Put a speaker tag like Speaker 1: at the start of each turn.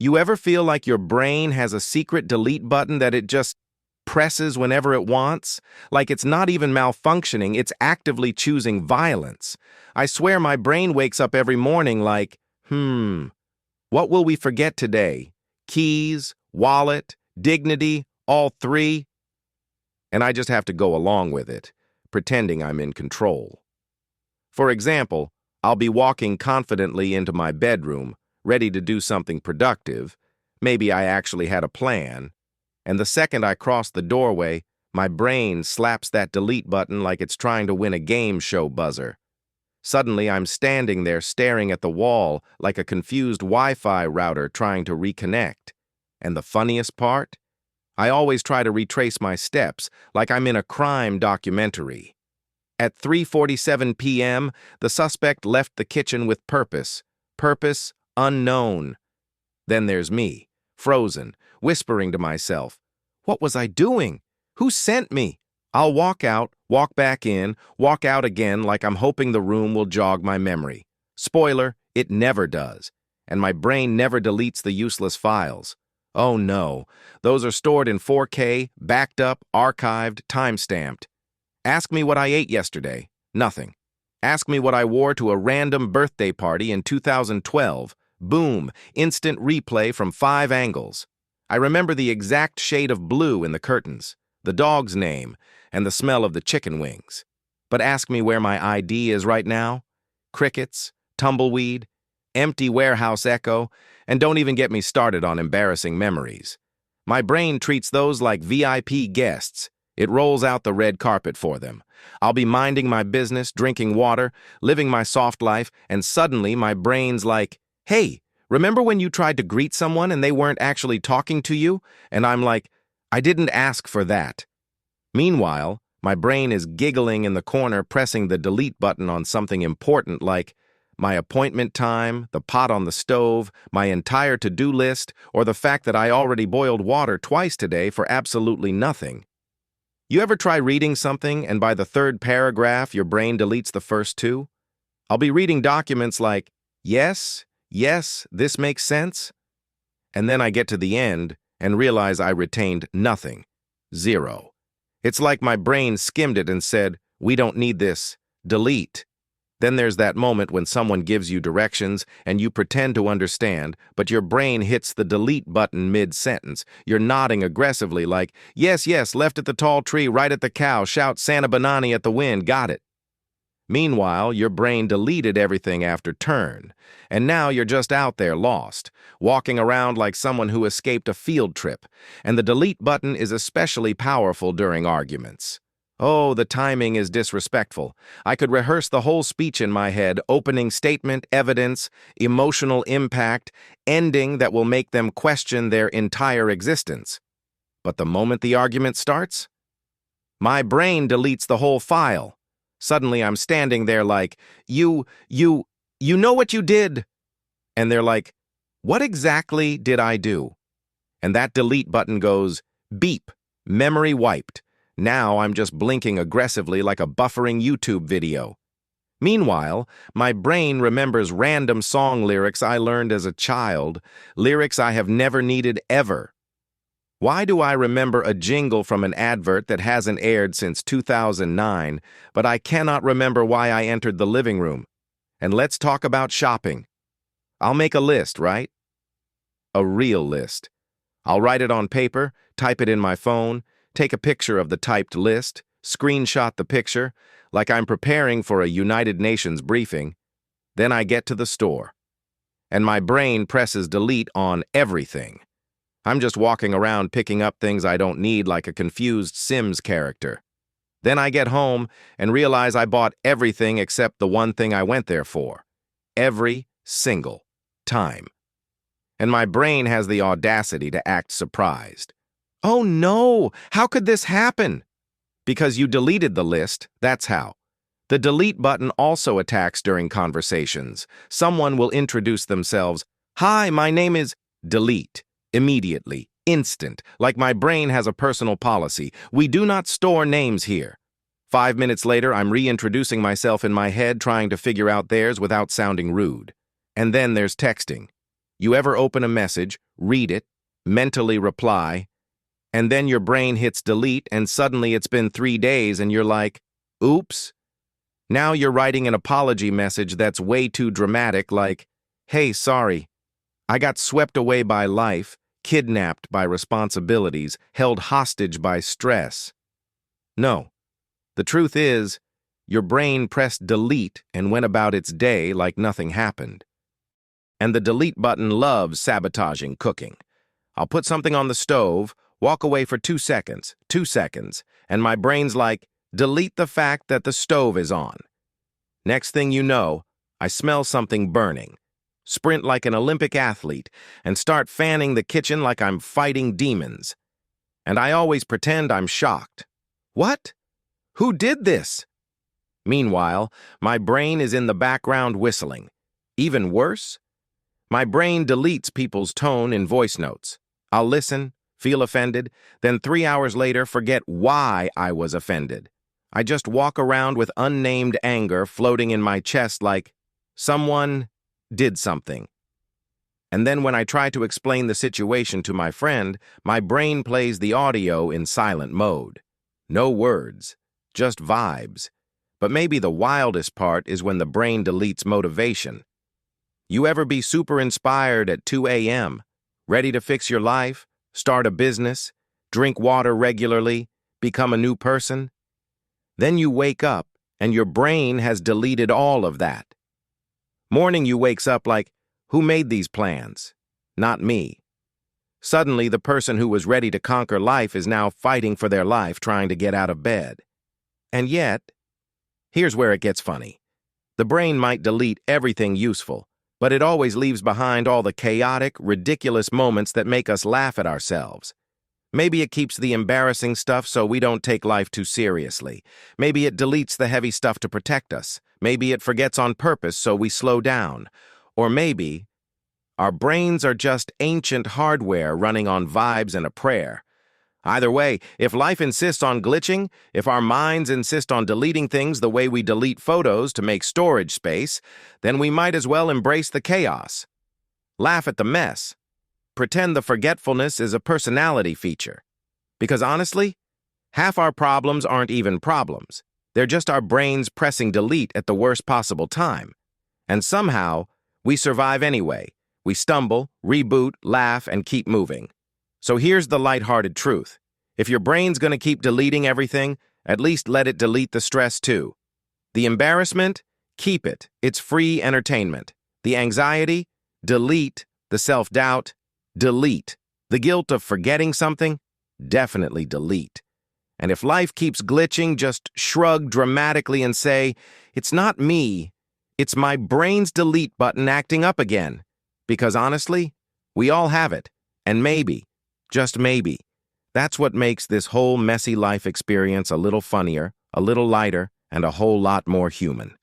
Speaker 1: You ever feel like your brain has a secret delete button that it just presses whenever it wants? Like it's not even malfunctioning, it's actively choosing violence. I swear my brain wakes up every morning like, what will we forget today? Keys, wallet, dignity, all three? And I just have to go along with it, pretending I'm in control. For example, I'll be walking confidently into my bedroom, ready to do something productive. Maybe I actually had a plan. And the second I cross the doorway, my brain slaps that delete button like it's trying to win a game show buzzer. Suddenly, I'm standing there staring at the wall like a confused Wi-Fi router trying to reconnect. And the funniest part? I always try to retrace my steps like I'm in a crime documentary. At 3:47 p.m., the suspect left the kitchen with purpose. Purpose unknown. Then there's me, frozen, whispering to myself, "What was I doing? Who sent me?" I'll walk out, walk back in, walk out again like I'm hoping the room will jog my memory. Spoiler, it never does. And my brain never deletes the useless files. Oh no, those are stored in 4K, backed up, archived, time-stamped. Ask me what I ate yesterday. Nothing. Ask me what I wore to a random birthday party in 2012. Boom, instant replay from 5 angles. I remember the exact shade of blue in the curtains, the dog's name, and the smell of the chicken wings. But ask me where my ID is right now. Crickets, tumbleweed, empty warehouse echo, and don't even get me started on embarrassing memories. My brain treats those like VIP guests. It rolls out the red carpet for them. I'll be minding my business, drinking water, living my soft life, and suddenly my brain's like, "Hey, remember when you tried to greet someone and they weren't actually talking to you?" And I'm like, "I didn't ask for that." Meanwhile, my brain is giggling in the corner, pressing the delete button on something important like my appointment time, the pot on the stove, my entire to-do list, or the fact that I already boiled water twice today for absolutely nothing. You ever try reading something and by the 3rd paragraph your brain deletes the first 2? I'll be reading documents like, yes, this makes sense. And then I get to the end and realize I retained nothing. 0. It's like my brain skimmed it and said, "We don't need this. Delete." Then there's that moment when someone gives you directions and you pretend to understand, but your brain hits the delete button mid-sentence. You're nodding aggressively like, yes, left at the tall tree, right at the cow, shout Santa Banani at the wind, got it. Meanwhile, your brain deleted everything after turn, and now you're just out there lost, walking around like someone who escaped a field trip, and the delete button is especially powerful during arguments. Oh, the timing is disrespectful. I could rehearse the whole speech in my head, opening statement, evidence, emotional impact, ending that will make them question their entire existence. But the moment the argument starts, my brain deletes the whole file. Suddenly I'm standing there like, you know what you did? And they're like, what exactly did I do? And that delete button goes, beep, memory wiped. Now I'm just blinking aggressively like a buffering YouTube video. Meanwhile, my brain remembers random song lyrics I learned as a child, lyrics I have never needed ever. Why do I remember a jingle from an advert that hasn't aired since 2009, but I cannot remember why I entered the living room? And let's talk about shopping. I'll make a list, right? A real list. I'll write it on paper, type it in my phone, take a picture of the typed list, screenshot the picture, like I'm preparing for a United Nations briefing. Then I get to the store, and my brain presses delete on everything. I'm just walking around picking up things I don't need like a confused Sims character. Then I get home and realize I bought everything except the one thing I went there for. Every single time. And my brain has the audacity to act surprised. Oh no, how could this happen? Because you deleted the list, that's how. The delete button also attacks during conversations. Someone will introduce themselves. Hi, my name is... Delete. Immediately. Instant. Like my brain has a personal policy. We do not store names here. 5 minutes later, I'm reintroducing myself in my head, trying to figure out theirs without sounding rude. And then there's texting. You ever open a message, read it, mentally reply, and then your brain hits delete and suddenly it's been 3 days and you're like, oops? Now you're writing an apology message that's way too dramatic, like, hey, sorry, I got swept away by life, kidnapped by responsibilities, held hostage by stress. No, the truth is, your brain pressed delete and went about its day like nothing happened. And the delete button loves sabotaging cooking. I'll put something on the stove, walk away for 2 seconds, and my brain's like, delete the fact that the stove is on. Next thing you know, I smell something burning, sprint like an Olympic athlete, and start fanning the kitchen like I'm fighting demons. And I always pretend I'm shocked. What? Who did this? Meanwhile, my brain is in the background whistling. Even worse, my brain deletes people's tone in voice notes. I'll listen, feel offended, then 3 hours later forget why I was offended. I just walk around with unnamed anger floating in my chest like, someone did something. And then when I try to explain the situation to my friend, my brain plays the audio in silent mode. No words, just vibes. But maybe the wildest part is when the brain deletes motivation. You ever be super inspired at 2 a.m., ready to fix your life, start a business, drink water regularly, become a new person? Then you wake up and your brain has deleted all of that. Morning you wakes up like, who made these plans? Not me. Suddenly the person who was ready to conquer life is now fighting for their life trying to get out of bed. And yet, here's where it gets funny. The brain might delete everything useful, but it always leaves behind all the chaotic, ridiculous moments that make us laugh at ourselves. Maybe it keeps the embarrassing stuff so we don't take life too seriously. Maybe it deletes the heavy stuff to protect us. Maybe it forgets on purpose so we slow down. Or maybe our brains are just ancient hardware running on vibes and a prayer. Either way, if life insists on glitching, if our minds insist on deleting things the way we delete photos to make storage space, then we might as well embrace the chaos. Laugh at the mess. Pretend the forgetfulness is a personality feature. Because honestly, half our problems aren't even problems. They're just our brains pressing delete at the worst possible time. And somehow, we survive anyway. We stumble, reboot, laugh, and keep moving. So here's the lighthearted truth. If your brain's gonna keep deleting everything, at least let it delete the stress too. The embarrassment? Keep it. It's free entertainment. The anxiety? Delete. The self-doubt? Delete. The guilt of forgetting something? Definitely delete. And if life keeps glitching, just shrug dramatically and say, it's not me, it's my brain's delete button acting up again. Because honestly, we all have it. And maybe, just maybe, that's what makes this whole messy life experience a little funnier, a little lighter, and a whole lot more human.